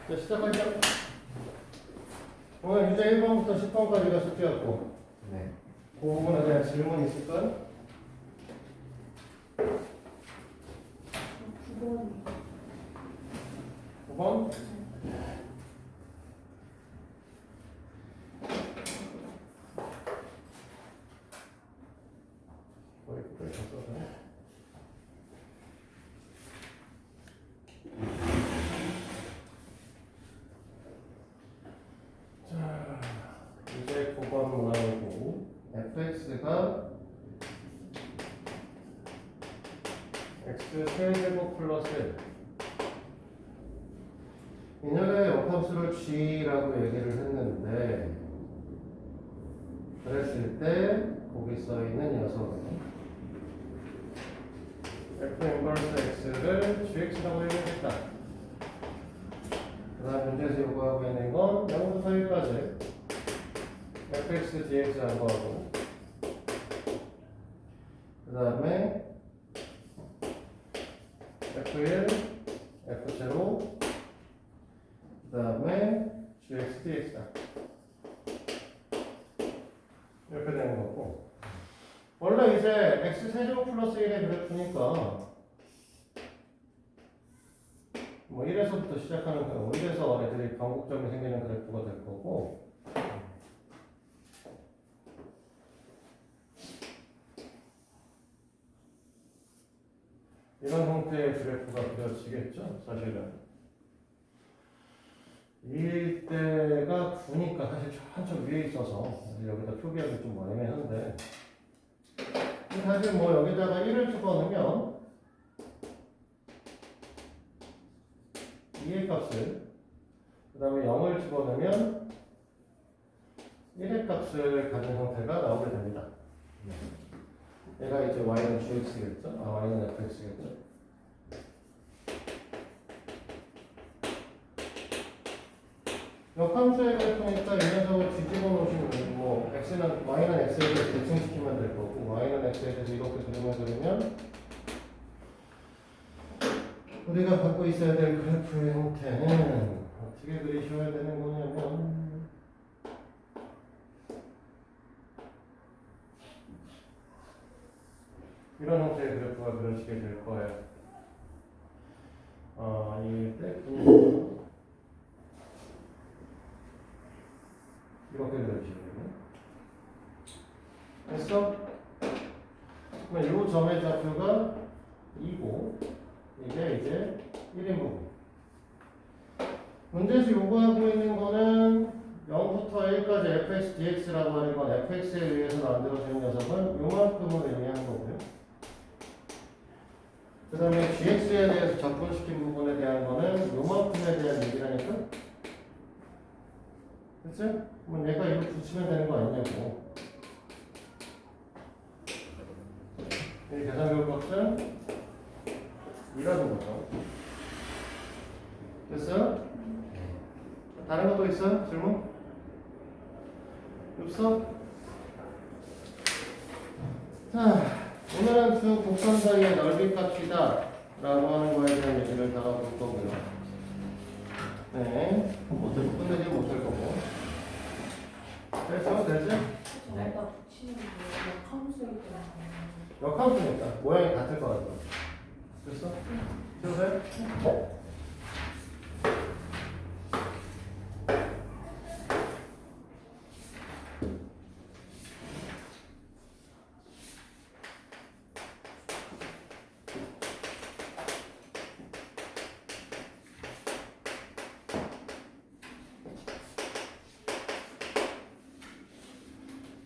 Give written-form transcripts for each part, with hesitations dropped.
자, 시작할게요. 오늘 유제 1번부터 10번까지가 숙제였고, 네. 그 부분에 대한 질문 있을까요? 9번. 9번? 거의 그걸 다 써서. 자, 이제 9번 나오고 fx가 x 세제곱 플러스 인연의 역함수를 g라고 얘기를 했는데 그랬을 때 거기 써있는 녀석은 f 인버스 x를 gx라고 얘기했다. 그 다음 문제에서 요구하고 있는 건 0부터 1까지 fx dx 양보하고 그 다음에 f1, f0 그 다음에 gx dx다 이렇게 되는 거고, 원래 이제 x 세제곱 플러스 1의 그래프니까 뭐 1에서부터 시작하는 거예요. 1에서 애들이 반복점이 생기는 그래프가 될 거고, 이런 형태의 그래프가 그려지겠죠, 사실은. 이 때가 9니까 사실 한참 위에 있어서 여기다 표기하기 좀 애매한데, 사실 뭐 여기다가 1을 집어넣으면 2의 값을, 그 다음에 0을 집어넣으면 1의 값을 가진 형태가 나오게 됩니다. 얘가 이제 y는 gx겠죠? y는 fx겠죠? 역함수의 그래프니까 이 녀석을 뒤집어 놓으시면 뭐 x는 y는 x에 대해서 대칭시키면 될 거고, y는 x에 대해서 이렇게 그리면 우리가 갖고 있어야 될 그래프의 형태는 어떻게 그리셔야 되는 거냐면, 이런 형태의 그래프가 그려지게 될 거예요. 이때 이렇게 그려지거든요. 됐어? 그러면 이 점의 좌표가 2고 이게 이제 1인 부분. 문제에서 요구하고 있는 거는 0부터 1까지 fx dx라고 하는 건 fx에 의해서 만들어지는 녀석은 요만큼을 의미하는 거고요. 그 다음에 gx에 대해서 접근시킨 부분에 대한 거는 요만큼에 대한 얘기라니까? 그치? 그럼 얘가 이거 붙이면 되는 거 아니냐고. 이 계산교육학생 이라는 거죠. 됐어요? 다른 것도 있어요? 질문? 없어? 자, 오늘은 두 곡선 사이의 넓이 값이다 라고 하는 거에 대한 얘기를 다뤄볼 거고요. 네, 어차피 끝내지 못할 거고. 됐어? 되지? 저희가 붙이는 게 역함수일 때는 역함수니까 모양이 같을 거 같아. 됐어? 들으세요?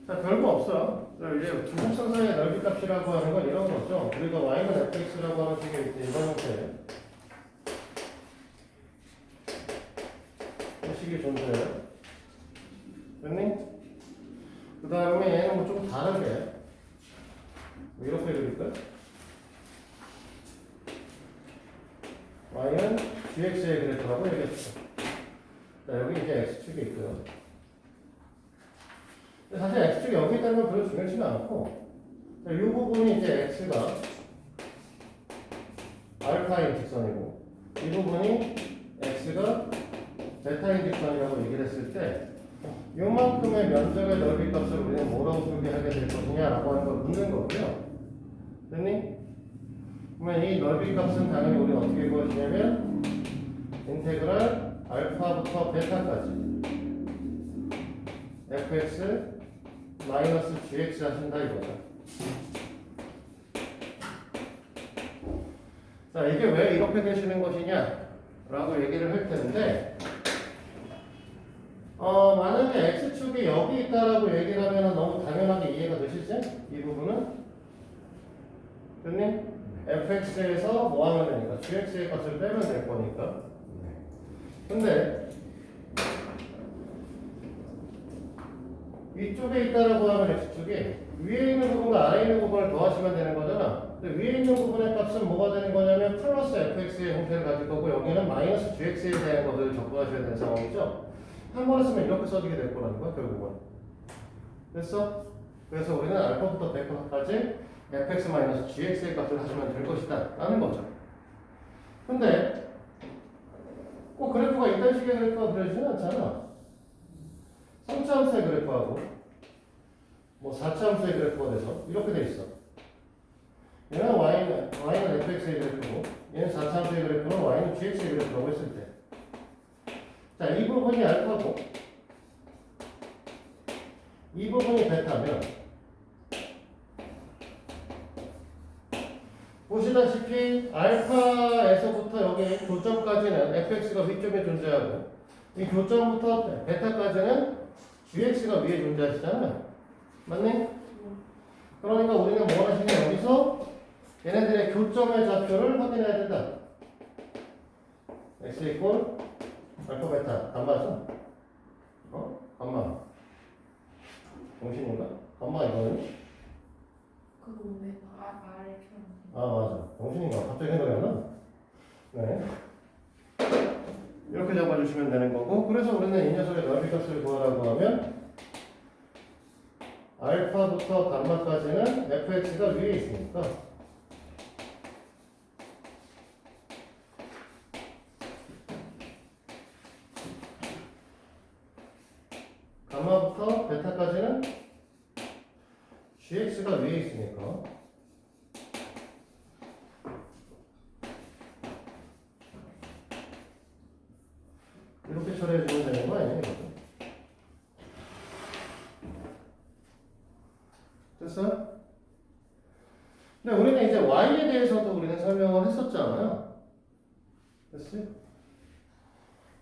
자, 별거 없어요. 이제 두 곡선 사이의 넓이 값이라고 하는 건 이런 거죠. 우리가 y는 fx라고 하는 식의 이런 형태. 이 식이 존재해요. 됐니? 그 다음에 얘는 뭐 좀 다르게. 뭐 이렇게 그릴까요? y는 gx의 그래프라고 얘기했죠. 자, 여기 이제 x축이 있고요. 사실 x축이 여기 있다는 건 별로 중요하지는 않고, 이 부분이 이제 x가 알파인 직선이고, 이 부분이 x가 베타인 직선이라고 얘기를 했을 때 요만큼의 면적의 넓이 값을 우리는 뭐라고 표기하게 될 것이냐라고 하는 걸 묻는 거고요. 됐니? 그러면 이 넓이 값은 당연히 우리는 어떻게 구하시냐면 인테그랄 알파부터 베타까지 fx 마이너스 gx 하신다 이거죠. 자, 이게 왜 이렇게 되시는 것이냐 라고 얘기를 할 텐데 만약에 x축이 여기 있다라고 얘기를 하면 너무 당연하게 이해가 되시지? 이 부분은? 됐니? fx에서 뭐 하면 되니까 gx의 값을 빼면 될 거니까. 근데 위쪽에 있다라고 하면 x축이 위에 있는 부분과 아래에 있는 부분을 더하시면 되는 거잖아. 근데 위에 있는 부분의 값은 뭐가 되는 거냐면 플러스 fx의 형태를 가질 거고 여기는 마이너스 gx에 대한 것을 접근하셔야 되는 상황이죠. 한 번에 쓰면 이렇게 써지게 될 거라는 거야 결국은. 됐어? 그래서 우리는 알파부터 베타까지 fx-gx의 값을 하시면 될 것이다 라는 거죠. 근데 꼭 그래프가 이딴 식의 그래프가 그려지진 않잖아. 3차 함수의 그래프하고 뭐 4차 함수의 그래프가 돼서 이렇게 돼 있어. 얘는 y는 fx의 그래프고 얘는 4차 함수의 그래프는 y는 gx의 그래프라고 했을 때 자, 이 부분이 알파고 이 부분이 베타면 보시다시피 알파에서부터 여기 교점까지는 fx가 위쪽에 존재하고 이 교점부터 베타까지는 gx가 위에 존재하시잖아요. 맞니? 그러니까 우리는 뭐 하시냐 여기서 얘네들의 교점의 좌표를 확인해야 된다. x 이꼴 알파 베타 감마죠? 감마 정신인가? 감마 이거는? 그거 왜 말처럼 아 맞아 정신인가? 갑자기 생각이 안 나? 네 이렇게 잡아주시면 되는 거고 그래서 우리는 이 녀석의 넓이 값을 구하라고 하면 알파부터 감마까지는 fx가 위에 있으니까 감마부터 베타까지는 gx가 위에 있으니까 이렇게 처리해주면 되는 거 아니에요? 이것도? 됐어요? 근데 우리는 이제 y에 대해서도 우리는 설명을 했었잖아요. 됐어요?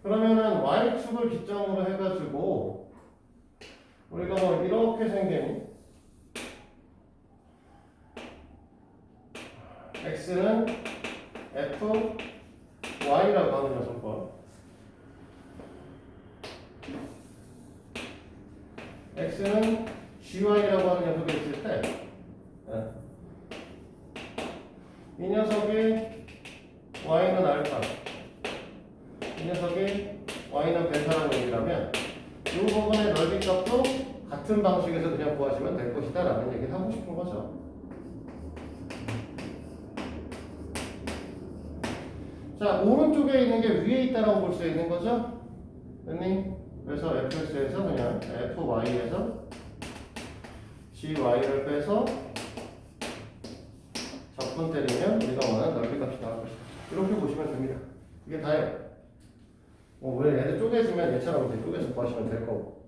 그러면은 y축을 기점으로 해가지고 우리가 뭐 이렇게 생긴 x는 f y라고 하는 녀석과 x는 gy라고 하는 녀석이 있을 때 이 녀석이 y는 알파 이 녀석이 y는 베타라고 얘기를 하면 이 부분의 넓이 값도 같은 방식에서 그냥 구하시면 될 것이다 라는 얘기를 하고 싶은 거죠. 자, 오른쪽에 있는 게 위에 있다라고 볼 수 있는 거죠? 됐니? 그래서 fx에서 그냥 fy에서 gy를 빼서 적분 때리면 우리가 원하는 넓이 값이 나올 것이다. 이렇게 보시면 됩니다. 이게 다예요. 왜 얘들 쪼개지면 얘처럼 이제 쪼개서 구하시면 될 거고.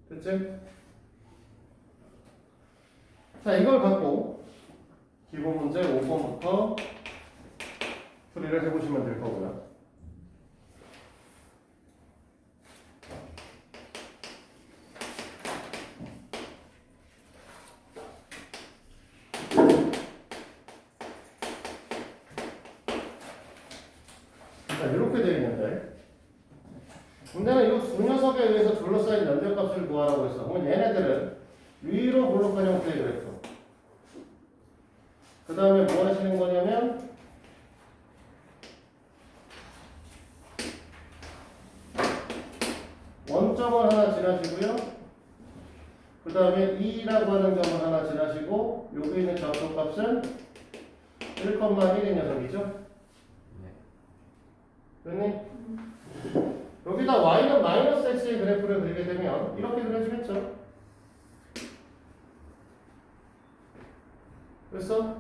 됐지? 자, 이걸 갖고 기본 문제 5번부터 풀이를 해보시면 될 거고요. 자, 이렇게 되어 있는데 문제는 이 두 녀석에 의해서 둘러싸인 연결값을 구하라고 했어. 그럼 얘네들은 위로 볼록한 형태의 그래프. 그 다음에 뭐 하시는 거냐면 원점을 하나 지나시고요. 그 다음에 2라고 하는 점을 하나 지나시고 여기 있는 좌표값은 1,1인 녀석이죠. 됐니? 여기다 여기다 y는 마이너스 x의 그래프를 그리게 되면 이렇게 그려지겠죠. 그래서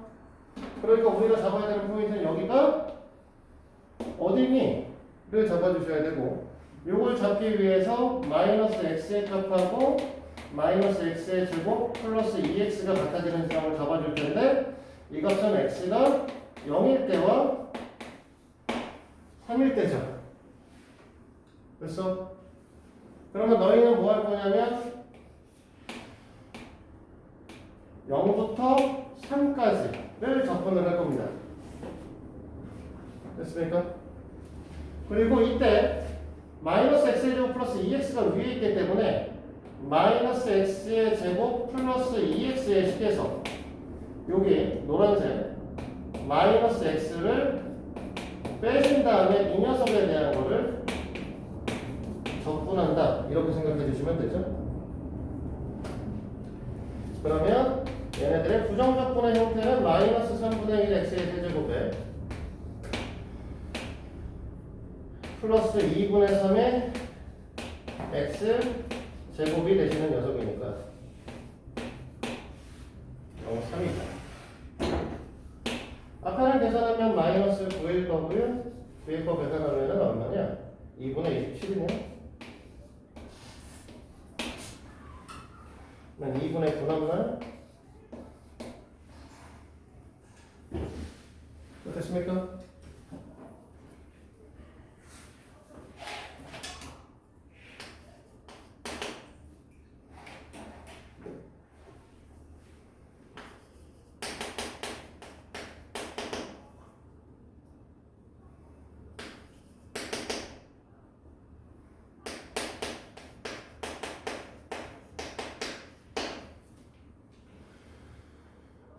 그러니까 우리가 잡아야 되는 포인트는 여기가 어디니?를 잡아주셔야 되고 요걸 잡기 위해서 마이너스 x의 값하고 마이너스 x의 제곱 플러스 2x가 같아지는 지점을 잡아줄 텐데 이 값은 x가 0일 때와 3일 때죠. 그래서 그러면 너희는 뭐 할 거냐면 0부터 3까지를 접근을 할 겁니다. 됐습니까? 그리고 이때 마이너스 x의 제곱 플러스 2x가 위에 있기 때문에 마이너스 x의 제곱 플러스 2x의 식에서 여기 노란색 마이너스 x를 빼신 다음에 이 녀석에 대한 거를 적분한다 이렇게 생각해 주시면 되죠. 그러면 얘네들의 부정적분의 형태는 마이너스 3분의 1 x의 세제곱에 플러스 2분의 3의 x 제곱이 되시는 녀석이니까 3이다. 아까는 계산하면 마이너스 9일 거고요. 위에 거 계산하면 얼마냐? 2분의 27이네요. 2분의 9 남나요? 됐습니까?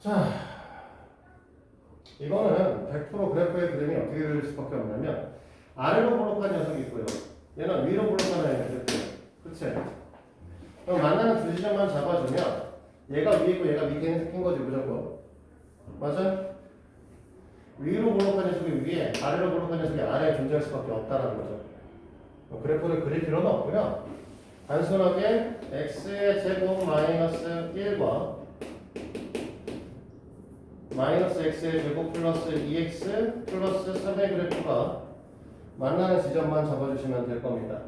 자, 이거는 100% 그래프의 그림이 어떻게 그릴 수밖에 없냐면 아래로 볼록한 녀석이 있고요. 얘는 위로 볼록한 애가 있고요. 그치? 그럼 만나는 두 지점만 잡아주면 얘가 위에 있고 얘가 밑에 있는 새끼인 거지 무조건. 맞아? 위로 볼록한 녀석이 위에, 아래로 볼록한 녀석이 아래에 존재할 수밖에 없다는 거죠. 그래프를 그릴 필요는 없고요. 단순하게 x의 제곱 마이너스 1과 마이너스 x의 제곱 플러스 2x 플러스 3의 그래프가 만나는 지점만 잡아주시면 될 겁니다.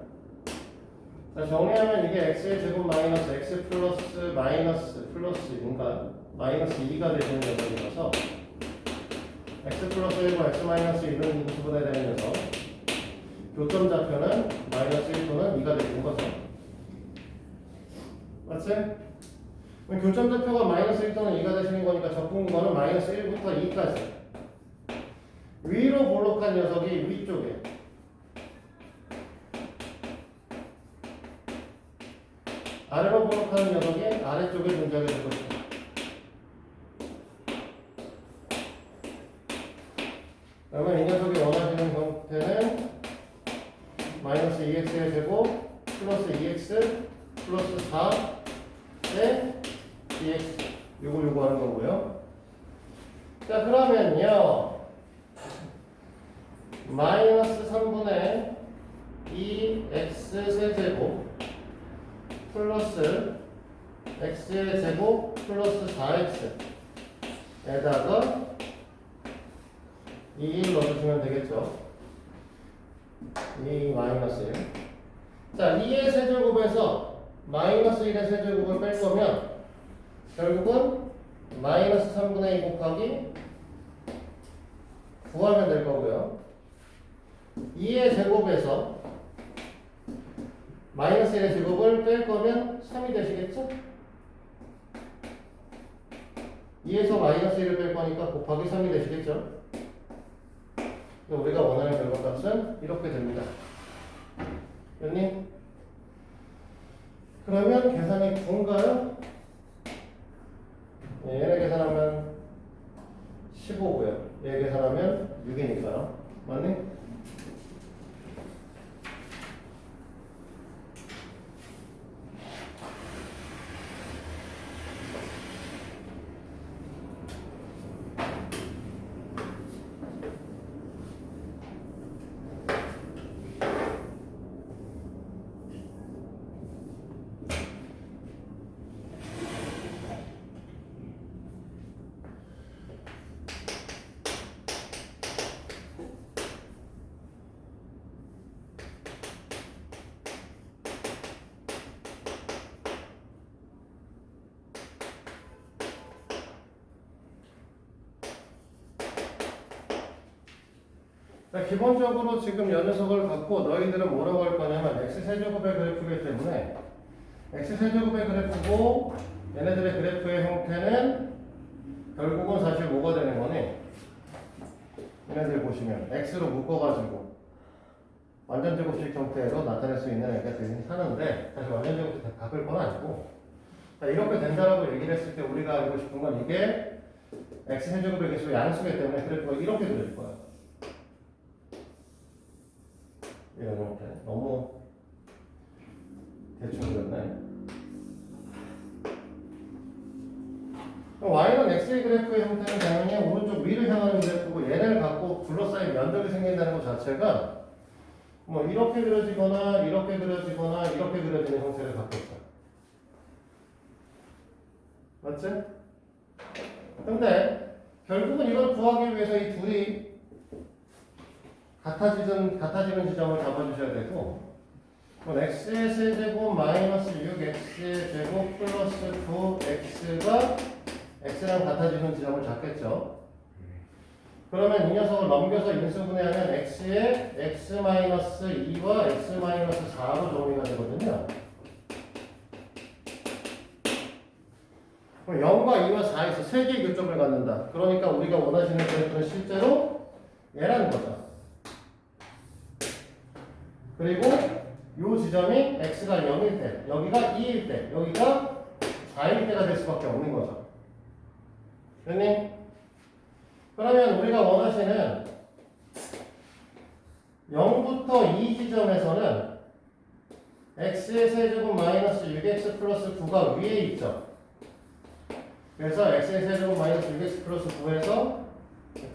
자, 정리하면 이게 x의 제곱 마이너스 x 플러스 마이너스 플러스인가 마이너스 2가 되는 녀석이라서 x 플러스 1과 x 마이너스 1은 인수분해 되는 녀석 교점 좌표는 마이너스 1 또는 2가 되는 거죠. 맞지? 교점 좌표가 마이너스 1 또는 2가 되시는 거니까 적분거는 마이너스 1부터 2까지 위로 볼록한 녀석이 위쪽에 아래로 볼록한 녀석이 아래쪽에 존재하게 될 것입니다. 그러면 이 녀석이 원하시는 형태는 마이너스 2x의 제곱 플러스 2x 플러스 4의 dx 요거 하는 거고요. 자, 그러면요 마이너스 3분의 2x 세제곱 플러스 x의 제곱 플러스 4x에다가 2를 넣어주시면 되겠죠. 2 마이너스 1. 자, 2의 세제곱에서 마이너스 1의 세제곱을 뺄 거면 결국은 마이너스 3분의 2 곱하기 9하면 될 거고요. 2의 제곱에서 마이너스 1의 제곱을 뺄 거면 3이 되시겠죠? 2에서 마이너스 1을 뺄 거니까 곱하기 3이 되시겠죠? 우리가 원하는 결과값은 이렇게 됩니다. 됐니? 그러면 계산이 9인가요? 얘네 계산하면 15고요. 얘 계산하면 6이니까요. 맞니? 자, 기본적으로 지금 이 녀석을 갖고 너희들은 뭐라고 할 거냐면 x세제곱의 그래프이기 때문에 x세제곱의 그래프고 얘네들의 그래프의 형태는 결국은 사실 뭐가 되는 거니? 얘네들 보시면 x로 묶어가지고 완전제곱식 형태로 나타낼 수 있는 애가 되긴 하는데 사실 완전제곱식 다 바꿀 건 아니고 자, 이렇게 된다라고 얘기를 했을 때 우리가 알고 싶은 건 이게 x세제곱의 개수 양수이기 때문에 그래프가 이렇게 그릴 거야. 이런 형태. 너무 대충 그렸네. y는 x의 그래프의 형태는 당연히 오른쪽 위를 향하는 그래프고 얘를 갖고 둘러싸인 면적이 생긴다는 것 자체가 뭐 이렇게 그려지거나 이렇게 그려지거나 이렇게 그려지는 형태를 갖고 있다. 맞지? 근데 결국은 이걸 구하기 위해서 이 둘이 같아지는 지점을 잡아주셔야 되고 그럼 x의 세제곱 마이너스 6x의 제곱 플러스 9x가 x랑 같아지는 지점을 잡겠죠. 그러면 이 녀석을 넘겨서 인수분해하면 x의 x-2와 x-4로 정리가 되거든요. 그럼 0과 2와 4에서 3개의 교점을 갖는다. 그러니까 우리가 원하시는 그래프는 실제로 얘라는 거죠. 그리고 이 지점이 x가 0일 때, 여기가 2일 때, 여기가 4일 때가 될 수밖에 없는 거죠. 됐니? 그러면 우리가 원하시는 0부터 2 지점에서는 x의 세제곱 마이너스 6x 플러스 9가 위에 있죠. 그래서 x의 세제곱 마이너스 6x 플러스 9에서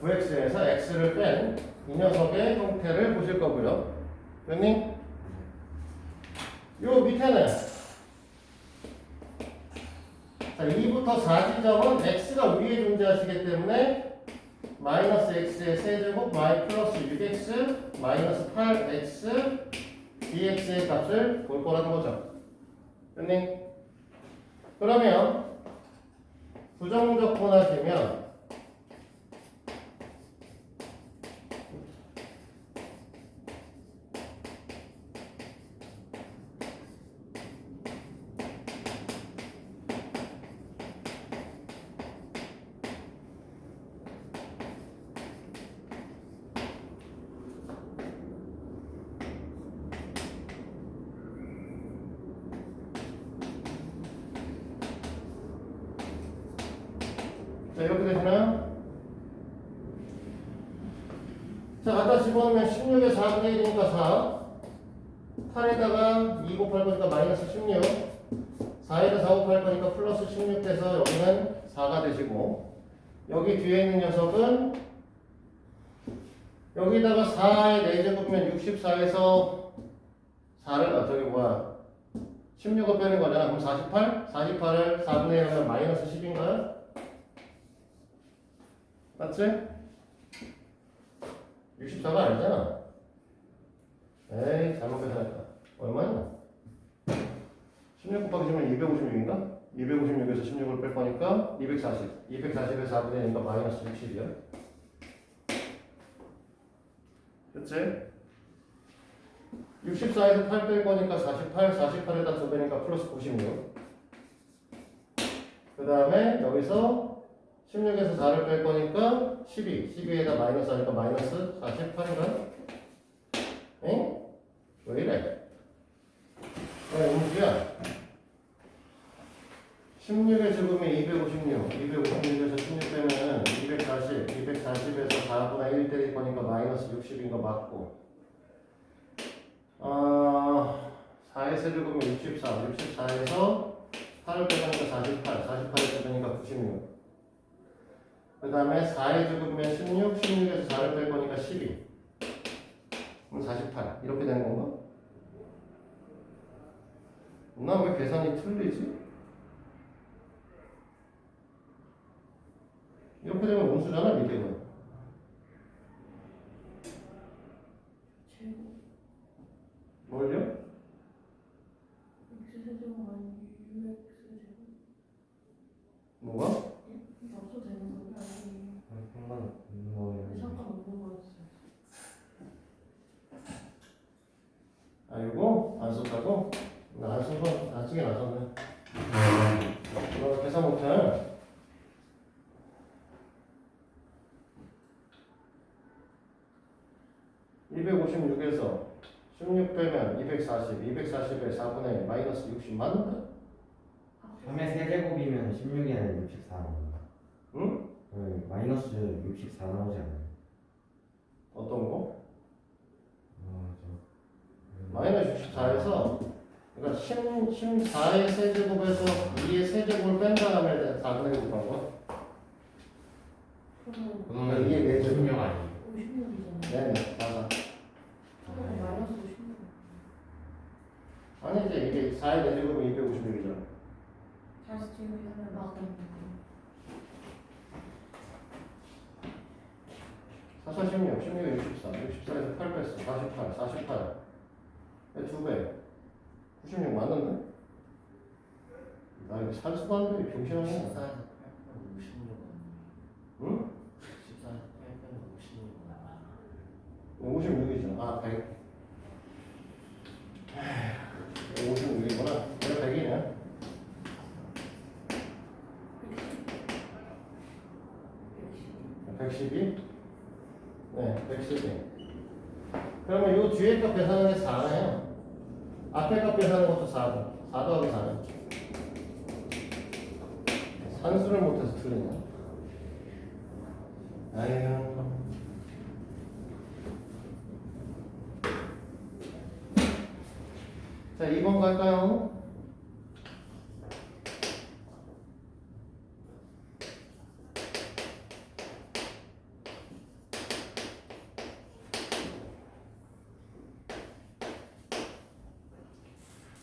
9x에서 x를 뺀 이 녀석의 형태를 보실 거고요. 됐니? 요 밑에는 자, 2부터 4 지점은 x가 위에 존재하시기 때문에 마이너스 x의 세제곱 y 플러스 6x 마이너스 8x dx의 값을 볼 거라는 거죠. 됐니? 그러면 부정적분하시면 자, 이렇게 되시나요? 자, 갖다 집어넣으면 16에 4분의 1이니까 4. 8에다가 2 곱할 거니까 마이너스 16. 4에다 4 곱할 거니까 플러스 16 돼서 여기는 4가 되시고, 여기 뒤에 있는 녀석은 여기다가 4의 4제곱이면 64에서 4를, 16을 빼는 거잖아. 그럼 48? 48을 4분의 1 하면 마이너스 10인가요? 맞지? 64가 아니잖아. 에이, 잘못 계산했다. 얼마냐? 16 곱하기 10은 256인가? 256에서 16을 뺄 거니까 240. 240에서 4분의 1이니까 마이너스 60이야. 그치? 64에서 8 뺄 거니까 48, 48에다 2 빼니까 플러스 96. 그 다음에 여기서 16에서 4를 뺄 거니까 12. 12에다 마이너스 하니까 마이너스 48인가? 응? 왜 이래? 왜 음수야? 16의 제곱이 256. 256에서 16 빼면은 240. 240에서 4분의 1 때릴 거니까 마이너스 60인 거 맞고. 4의 세제곱은 64. 64에서 8을 빼니까 48. 48에서 빼니까 96. 그 다음에 4의 제곱이면 16, 16에서 4를 뺄 거니까 12. 그럼 48. 이렇게 되는 건가? 나 왜 계산이 틀리지? 이렇게 되면 음수잖아, 밑에는. 제곱 뭘요? x 세제곱 아니면 6x 제곱 뭐가? 없어도 되는 거예요? 아니면 상관없는 거예요. 상관없는 거였어요. 아 이거 안 썼다고? 나안 쓴거 나중에 나섰네. 너 계산 못해. 256에서 16 빼면 240, 240에 4분의 1 마이너스 60 맞는다? 3의 세제곱이면 16이 아니라 64 나온다. 응? 네, 마이너스 64 나오지 않아요? 어떤 거? 저 마이너스 64에서 그러니까 14의 세제곱에서 2의 세제곱을 뺀 다음에 4분의 1 곱한 거? 그러면 그러면 이게 내 16 아니에요? 56이잖아. 네네 맞아. 그러면 마이너스 56. 아니 이제 이게 4의 세제곱은 256이잖아. 다시 지금 계산을 맞다. 4, 4, 16, 16에 64, 64에서 8 뺐어. 48, 48. 2배. 96 맞는데? 나 이거 산수도 안 돼. 병신하네. 14에서 8편 56원. 응? 14에서 8편 56원. 56이죠. 아, 100. 56이구나. 내가 100이네. 112? 네, 112. 그러면 이 뒤에 값 계산하는 게 4네요. 앞에 값 계산하는 것도 4고. 4 더하기 4는. 산수를 못해서 틀리네. 아유. 자, 2번 갈까요?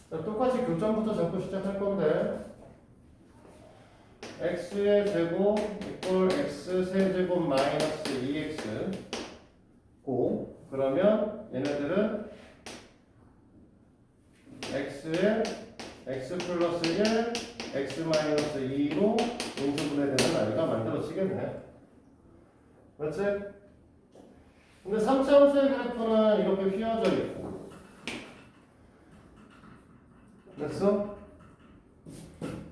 자, 똑같이 교점부터 잡고 시작할 건데 x의 제곱 이꼴 x 세제곱 마이너스 2x 고 그러면 얘네들은 x에 x 플러스 1 x 마이너스 2로 인수분해되는 아이가 만들어지겠네. 맞지? 근데 3차함수의 그래프는 이렇게 휘어져 있고 됐어?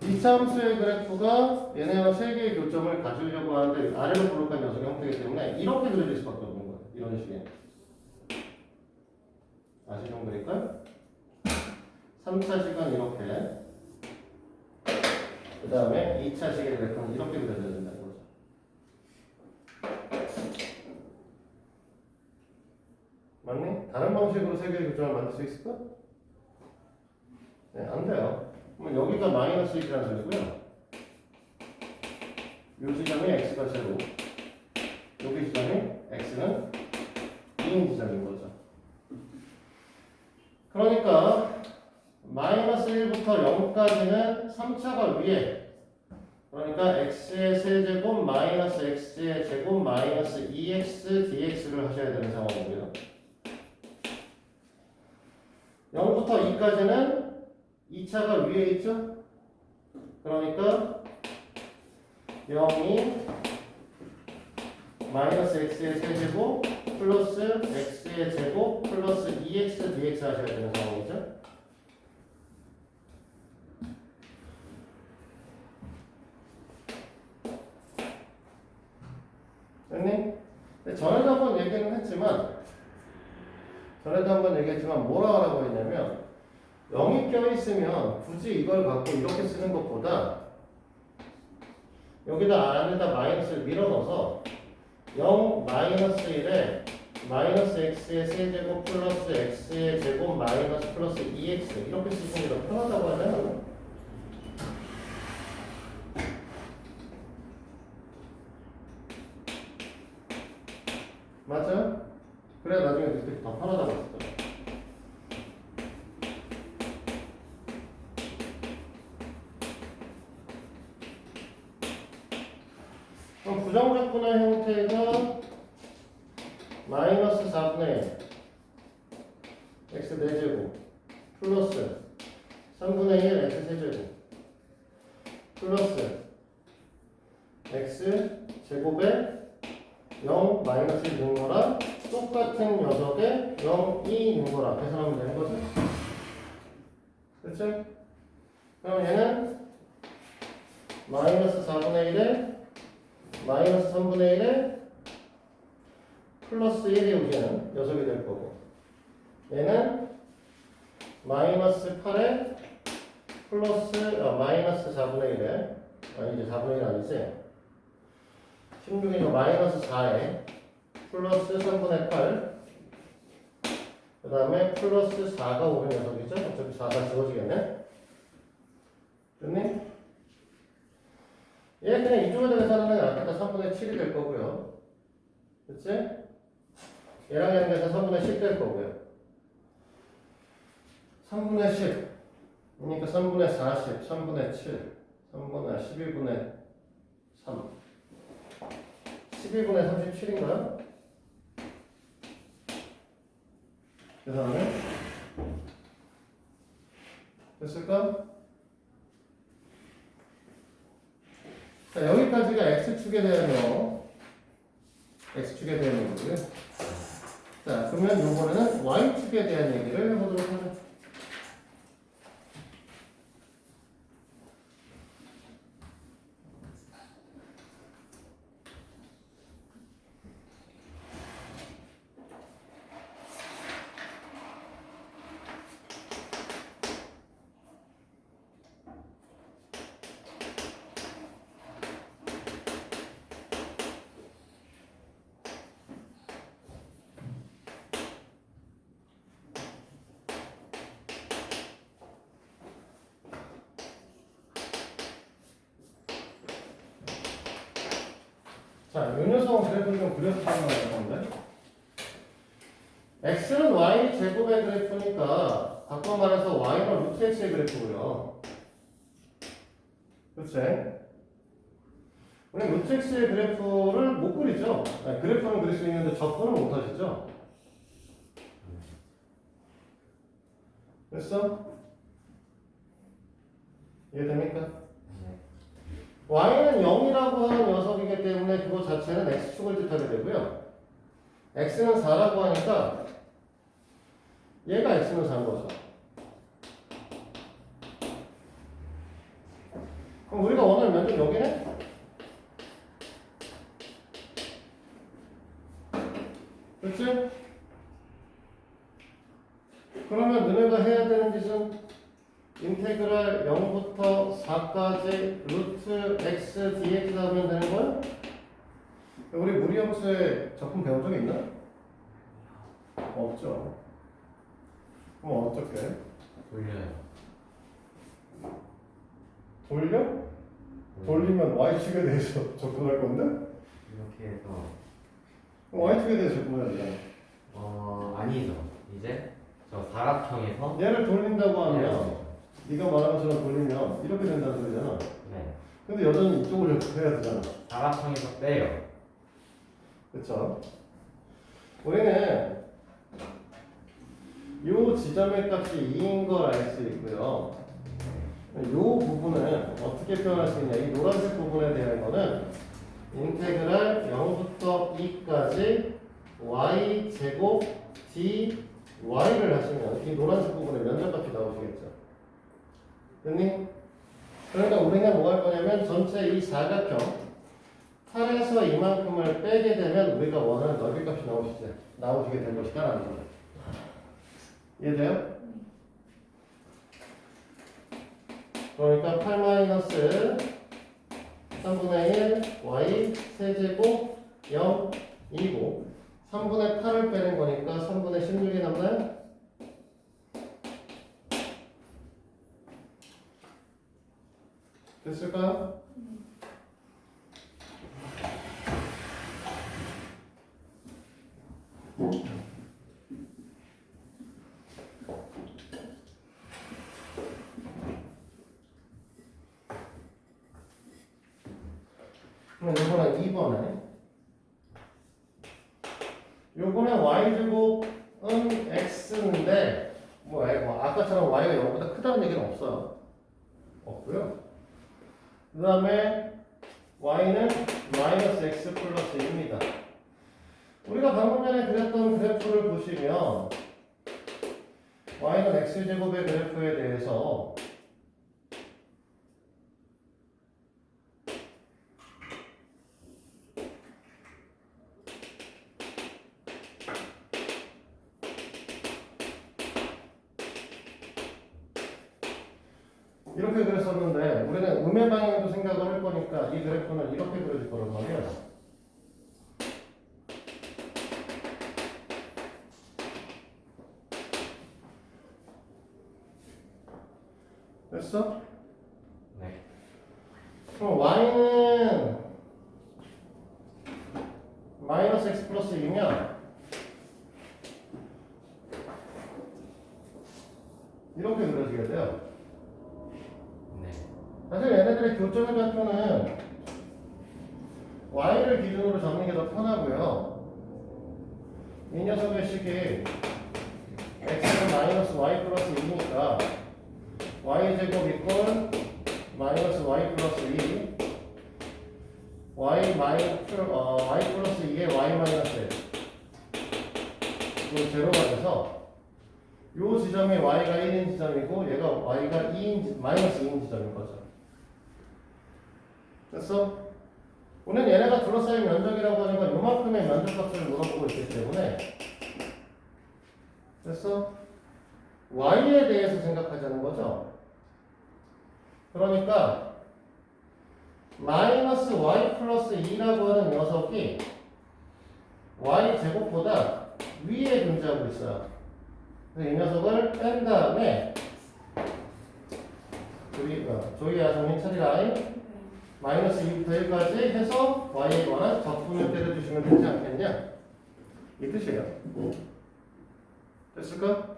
2차함수의 그래프가 얘네와 3개의 교점을 가지려고 하는데 아래로 볼록한 녀석의 형태이기 때문에 이렇게 그려질 수밖에 없는 거야. 이런 식의. 다시 좀 그릴까요? 3차 시간 이렇게 그 다음에 2차 시간의 그래프는 이렇게 그려져야 된다는 거죠. 맞니? 다른 방식으로 3개의 교점을 만들 수 있을까? 네, 안 돼요. 그러면 여기가 마이너스 1이라는 소리고요. 이 지점이 x가 제로, 여기 지점이 x는 2인 지점인 거죠. 그러니까 마이너스 1부터 0까지는 3차가 위에, 그러니까 x의 세제곱 마이너스 x의 제곱 마이너스 2x dx를 하셔야 되는 상황이고요. 0부터 2까지는 2차가 위에 있죠? 그러니까 0이 마이너스 x의 세제곱 플러스 x의 제곱 플러스 2x dx 하셔야 되는 상황이죠? 됐니? 전에도 한번 얘기는 했지만 뭐라 하라고 했냐면 0이 껴있으면 굳이 이걸 갖고 이렇게 쓰는 것보다 여기다 안에다 마이너스를 밀어넣어서 0 마이너스 1에 마이너스 x의 세제곱 플러스 x의 제곱 마이너스 플러스 2x 이렇게 쓰시는 게 더 편하다고 하잖아요. 맞아요? 그래야 나중에 그렇게 더 편하다고 했어요. 그럼 부정적분의 형태가 마이너스 4분의 1 x 4제곱 플러스 3분의 1 x 세제곱 플러스 x 제곱에 0 마이너스 1 넣은 거랑 똑같은 녀석에 0, 2 넣은 거랑 계산하면 되는 거죠. 그치? 그럼 얘는 마이너스 4분의 1에 마이너스 3분의 1에 플러스 1이 오기에는 녀석이 될 거고, 얘는 마이너스 8에 플러스 마이너스 4분의 1에 이제 4분의 1 아니지? 16이니까 마이너스 4에 플러스 3분의 8, 그 다음에 플러스 4가 오는 녀석이죠? 어차피 4가 지워지겠네? 됐니? 얘 그냥 이쪽에다 계산하면 아까 3분의 7이 될 거고요. 그치? 얘랑 얘랑 계산 3분의 10 될 거고요. 3분의 10 그러니까 3분의 40, 3분의 7, 3분의 12분의 3 12분의 37인가요? 계산하면 됐을까? 자, 여기까지가 X축에 대한 거, X축에 대한 얘기고요. 자, 그러면 이번에는 Y축에 대한 얘기를 해보도록 하죠. 자, 요 녀석은 그래프를 좀 그려서 설명할 건데, x는 y 제곱의 그래프니까 바꿔 말해서 y는 루트 x의 그래프고요. 그치? 우리 루트 x의 그래프를 못 그리죠? 아니, 그래프는 그릴 수 있는데 적분을 못 하시죠? 됐어? 이해됩니까? y는 0이라고 하는 녀석이기 때문에 그거 자체는 x축을 뜻하게 되고요. x는 4라고 하니까 얘가 x는 4인 거죠. 그럼 우리가 원하는 면적 여기네? 그치? 그러면 너네가 해야 되는 짓은 인테그랄 0부터 4까지 루트 x dx 하면 되는 거야? 우리 무리함수에 적분 배운 적 있나? 없죠. 그럼 어떻게? 돌려요. 돌려? 돌리면 y축에 대해서 적분할 건데? 이렇게 해서 그럼 y축에 대해서 적분해야 되잖아. 아니죠. 이제 저 사각형에서 얘를 돌린다고 하면 네가 말한 것처럼 돌리면 이렇게 된다는 소리잖아. 네 근데 여전히 이쪽으로 해야 되잖아. 사각형에서 빼요. 그쵸? 우리는 요 지점의 값이 2인 걸 알 수 있고요. 요 부분은 어떻게 표현할 수 있냐? 이 노란색 부분에 대한 거는 인테그랄 0부터 2까지 y 제곱 dy를 하시면 이 노란색 부분에 면적값이 나오시겠죠. 됐니? 그러니까 우리는 뭐 할 거냐면 전체 이 사각형 8에서 이만큼을 빼게 되면 우리가 원하는 넓이값이 나오시게 된 것이다 라는 거예요. 이해돼요? 그러니까 8 마이너스 3분의 1 y 세제곱 0 2고 3분의 8을 빼는 거니까 3분의 16이 남나요? 됐을까요? 그럼 이번엔 2번에 요번에 y제곱은 x인데 뭐 아까처럼 y가 0보다 크다는 얘기는 없어요. 없고요. 그 다음에 y는 마이너스 x 플러스 1입니다. 우리가 방금 전에 그렸던 그래프를 보시면 y는 x제곱의 그래프에 대해서 이렇게 그렸었는데 우리는 음의 방향도 생각을 할 거니까 이 그래프는 이렇게 그려질 거란 말이에요. 됐어? 네. 그럼 y는 마이너스 x 플러스 2면 이렇게 그려지게 돼요. 네. 사실 얘네들의 교점의 좌표는 y를 기준으로 잡는 게 더 편하고요. 이 녀석의 식이 x는 마이너스 y 플러스 2니까 y제곱 이꼴 마이너스 y 플러스 2 y 플러스 2에 y 마이너스 1 이거 제로가 돼서 요 지점이 y가 1인 지점이고 얘가 y가 2인, 마이너스 2인 지점인 거죠. 됐어? 우리는 얘네가 둘러싸인 면적이라고 하는 건 요만큼의 면적값을 물어보고 있기 때문에 됐어? y에 대해서 생각하자는 거죠. 그러니까 마이너스 y 플러스 2라고 하는 녀석이 y 제곱보다 위에 존재하고 있어요. 그래서 이 녀석을 뺀 다음에 조이 야성인 처리라인 마이너스 2부터 1까지 해서 y에 관한 적분을 때려주시면 되지 않겠냐? 이 뜻이에요. 됐을까?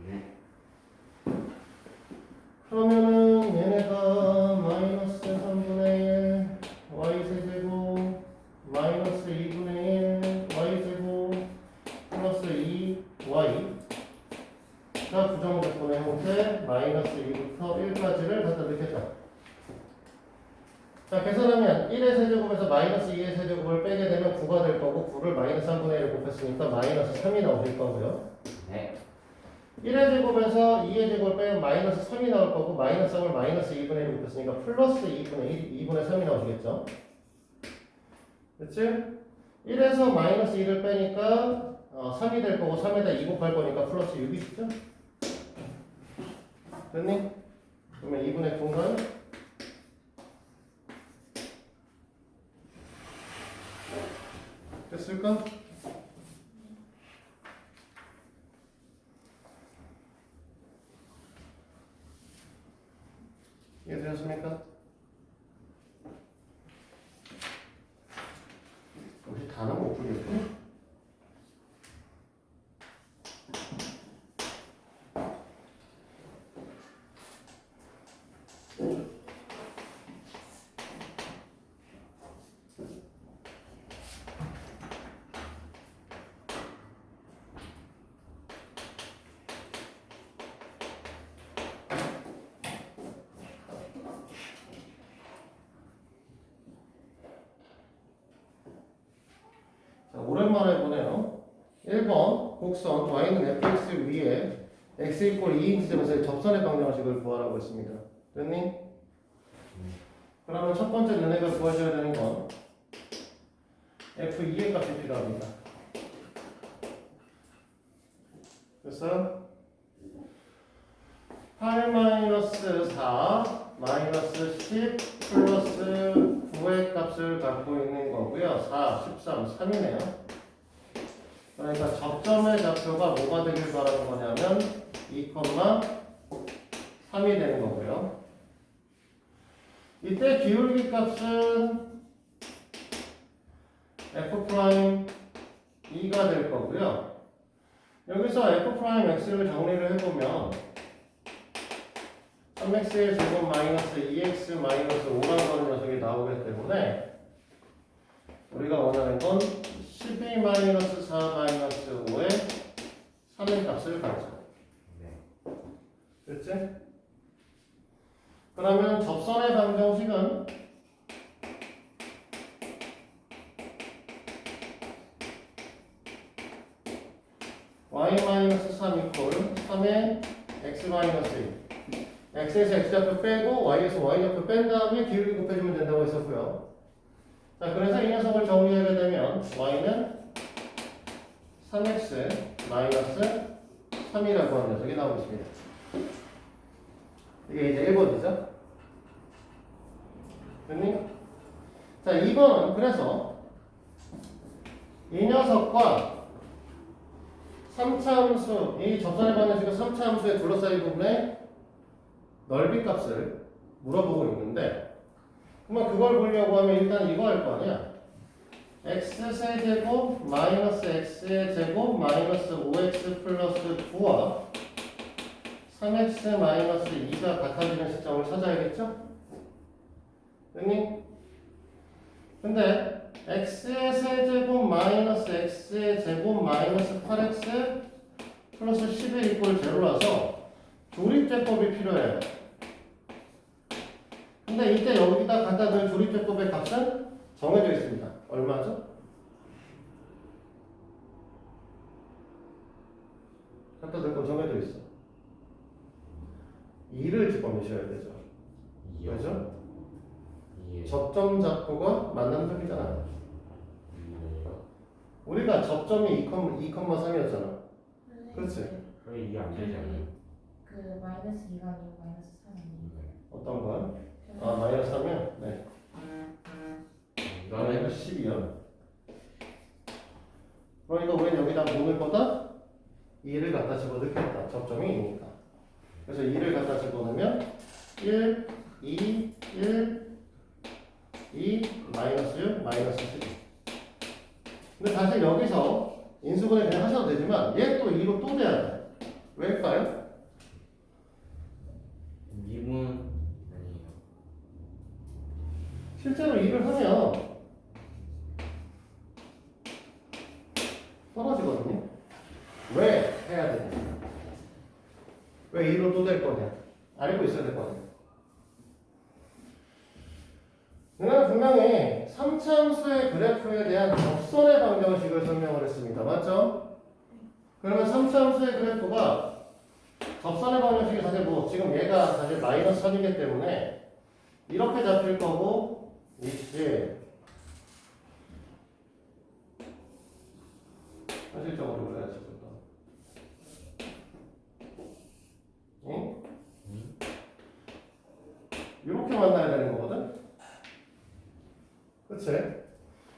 네. 그러면은 얘네가 마이너스 3분의 1 y 세제곱 마이너스 2분의 1 y 제곱 플러스 2y 자 부정적분의 형태 마이너스 2부터 1까지를 갖다 넣겠다. 자 계산하면 1의 세제곱에서 마이너스 2의 세제곱을 빼게 되면 9가 될 거고 9를 마이너스 3분의 1을 곱했으니까 마이너스 3이 나오실 거고요. 네. 1의 제곱에서 2의 제곱을 빼면 마이너스 3이 나올 거고 마이너스 3을 마이너스 2분의 1을 곱했으니까 플러스 2분의 1, 2분의 3이 나오시겠죠? 그치? 1에서 마이너스 2를 빼니까 3이 될 거고 3에다 2 곱할 거니까 플러스 6이 있죠? 됐니? 그러면 2분의 9는 됐을까? 이해되셨습니까? 혹시 단어가 못 풀겠지? 자, 오랜만에 보네요. 1번 곡선 y는 fx 위에 x 이꼴 2인 지점에서의 접선의 방정식을 구하라고 했습니다. 됐니? 그러면 첫 번째 너네가 구하셔야 되는 건 f2의 값이 필요합니다. 됐어요? 8-4 마이너스 10 플러스 9의 값을 갖고 있는 거고요. 4, 13, 3이네요. 그러니까 접점의 좌표가 뭐가 되길 바라는 거냐면 2,3이 되는 거고요. 이때 기울기 값은 f'2가 될 거고요. 여기서 f'x를 정리를 해보면 3x의 제곱 마이너스 2x 마이너스 5라고 하는 녀석이 나오기 때문에 우리가 원하는 건 12 마이너스 4 마이너스 5의 3의 값을 가져. 네. 됐지? 그러면 접선의 방정식은 y-3 이퀄 3의 x-1 x에서 x좌표 빼고 y에서 y좌표 뺀 다음에 기울기 곱해주면 된다고 했었고요. 자, 그래서 이 녀석을 정리하게 되면 y는 3x 마이너스 3이라고 하는 녀석이 나오고 있습니다. 이게 이제 1번이죠. 됐니? 자, 2번은 그래서 이 녀석과 3차 함수, 이 접선의 방정식은 3차 함수의 둘러싸인 부분의 넓이 값을 물어보고 있는데, 그러면 그걸 보려고 하면 일단 이거 할 거 아니야. x 세제곱 마이너스 x의 제곱 마이너스 5x 플러스 9와 3x 마이너스 2가 같아지는 시점을 찾아야겠죠? 됐니? 근데 x의 세제곱 마이너스 x의 제곱 마이너스 8x 플러스 11 이꼴 제로라서 조립제법이 필요해요. 근데 이때 여기다 갖다 놓은 조립제법의 값은 정해져 있습니다. 얼마죠? 갖다 놓은 거 정해져 있어. 2를 집어넣으셔야 되죠. 그죠? 접점 잡고가 만남점이잖아요. 우리가 접점이 2,3이었잖아. 그렇지? 그래 이게 안 되지 않아요? 그 마이너스 2가 아니고 마이너스 3이에요. 어떤 거야? 아, 마이너스 3이요? 네. 마이너스 12요. 그러니까 우리는 여기다 문을 보다 2를 갖다 집어넣겠다. 접점이 2니까. 그래서 2를 갖다 집어넣으면 1, 2, 1, 2, 마이너스 6, 마이너스 12. 근데 사실 여기서 인수분해 그냥 하셔도 되지만 얘 또 2로 또 돼야 돼. 왜일까요? 미분 아니에요. 실제로 2를 하면 떨어지거든요. 왜 해야 되냐? 왜 2로 또 될 거냐? 알고 있어야 될 거 아니야. 그러나 분명히 3차 함수의 그래프에 대한 접선의 방정식을 설명을 했습니다. 맞죠? 그러면 3차 함수의 그래프가 접선의 방정식이 사실 뭐 지금 얘가 사실 마이너스 3이기 때문에 이렇게 잡힐 거고 있지. 현실적으로 그래야지 볼까? 응? 이렇게 만나야 되는 거거든? 그치?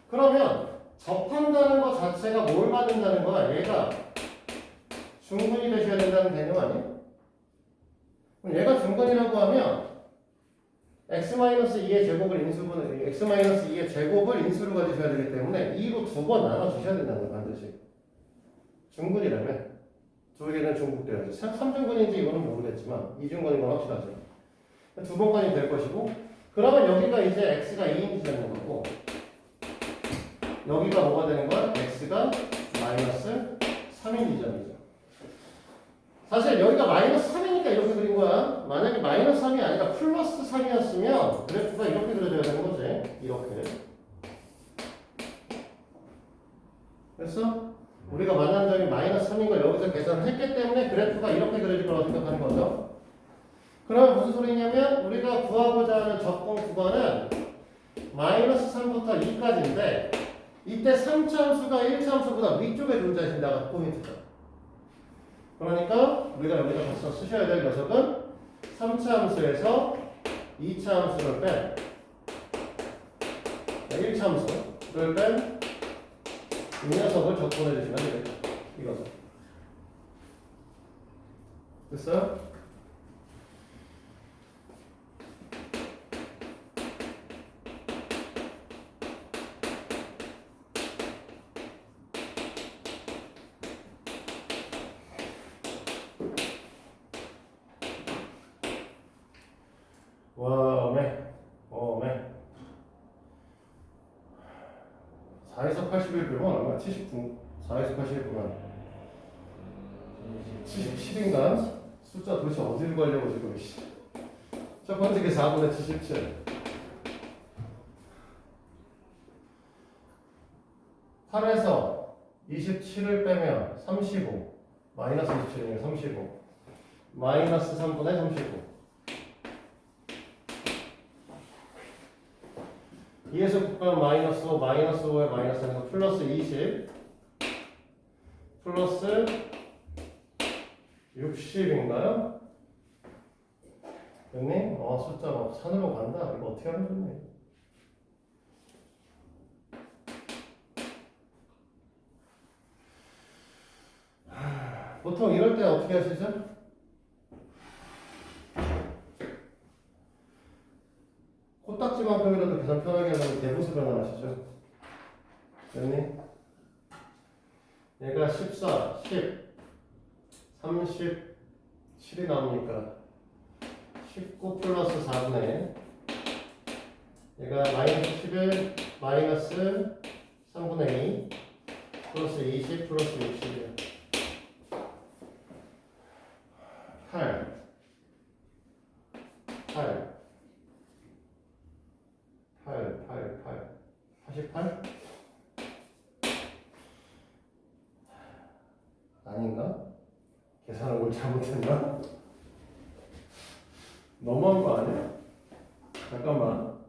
그러면 접한다는 것 자체가 뭘 받는다는 거야? 얘가 중근이 되셔야 된다는 개념 아니야? 그럼 얘가 중근이라고 하면 x-2의 제곱을 인수분해, x-2의 제곱을 인수로 가지셔야 되기 때문에 2로 두 번 나눠주셔야 된다는 거야, 반드시. 중근이라면 두 개는 중복돼야죠. 3중근인지 이거는 모르겠지만 2중근인 건 확실하죠. 두 번까지 될 것이고, 그러면 여기가 이제 x가 2인지 되는 거고, 여기가 뭐가 되는 거야? x가 마이너스 3인 지점이죠. 사실 여기가 마이너스 3이니까 이렇게 그린 거야. 만약에 마이너스 3이 아니라 플러스 3이었으면 그래프가 이렇게 그려져야 되는 거지. 이렇게. 그래서 우리가 만난 점이 마이너스 3인 걸 여기서 계산을 했기 때문에 그래프가 이렇게 그려질 거라고 생각하는 거죠. 그러면 무슨 소리냐면 우리가 구하고자 하는 접근 구간은 마이너스 3부터 2까지인데 이때 3차 함수가 1차 함수보다 위쪽에 존재하신다가 포인트죠. 그러니까 우리가 여기다 벌써 쓰셔야 될 녀석은 3차 함수에서 2차 함수를 뺀 1차 함수를 뺀 이 녀석을 접근해 주시면 되겠다. 이거죠. 됐어요? 와, 어메. 4에서 81 빼면 얼마? 79. 4에서 81 빼면 77인가? 숫자 도대체 어디를 가려고 지금. 첫 번째 게 4분의 77. 8에서 27을 빼면 35. 마이너스 27이니까 35. 마이너스 3분의 35. 2에서 곱하면 마이너스 5, 마이너스 5에 마이너스 3에서 플러스 20 플러스 60인가요? 됐니? 숫자가 산으로 간다. 이거 어떻게 하면 좋니? 보통 이럴 때 어떻게 하시죠? 코딱지만큼이라도 계산 편하게 하려면 대분수 변환하시죠. 됐니? 얘가 14, 10, 37이 나오니까 19 플러스 4분의 얘가 마이너스 11 마이너스 3분의 2 플러스 20 플러스 60이에요. 8 88 아닌가? 계산을 뭘 잘못했나? 너무한 거 아니야? 잠깐만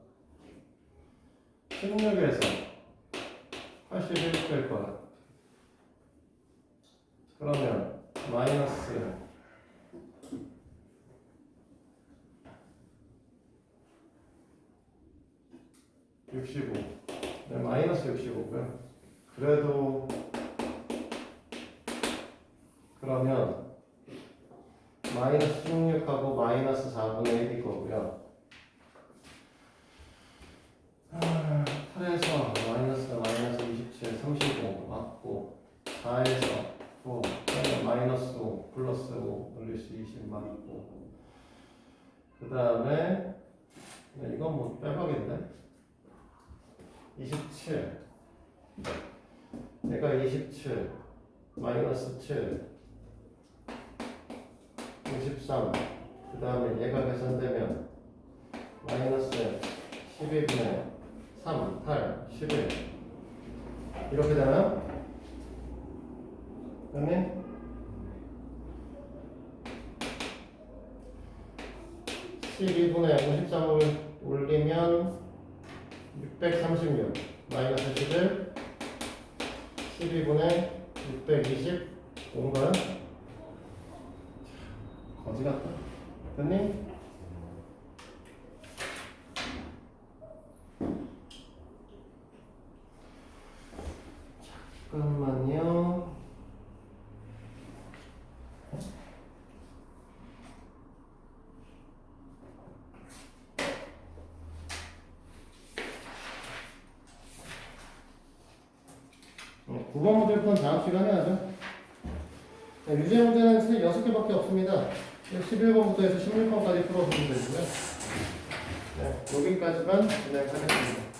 16에서 81 뺄 거야. 그러면 마이너스 65 네, 마이너스 65고요. 그래도 그러면 마이너스 16하고 마이너스 4분의 1일 거고요. 8에서 마이너스 27, 35 맞고 4에서 9, 마이너스 5, 플러스 5, 플러스 20 맞고 그 다음에 이건 뭐 빼박인데 27 얘가 27 마이너스 7 53 그 다음에 얘가 계산되면 마이너스 12분의 3, 8, 11 이렇게 되나요? 그러면 12분의 53을 올리면 636 마이너스 11 12분의 620 뭔가요? 거지 같다. 됐니? 잠깐만요. 국어 문제부터는 다음 시간에 하죠. 유제 문제는 6개밖에 없습니다. 11번부터 해서 16번까지 풀어보면 되고요. 네, 여기까지만 진행하겠습니다.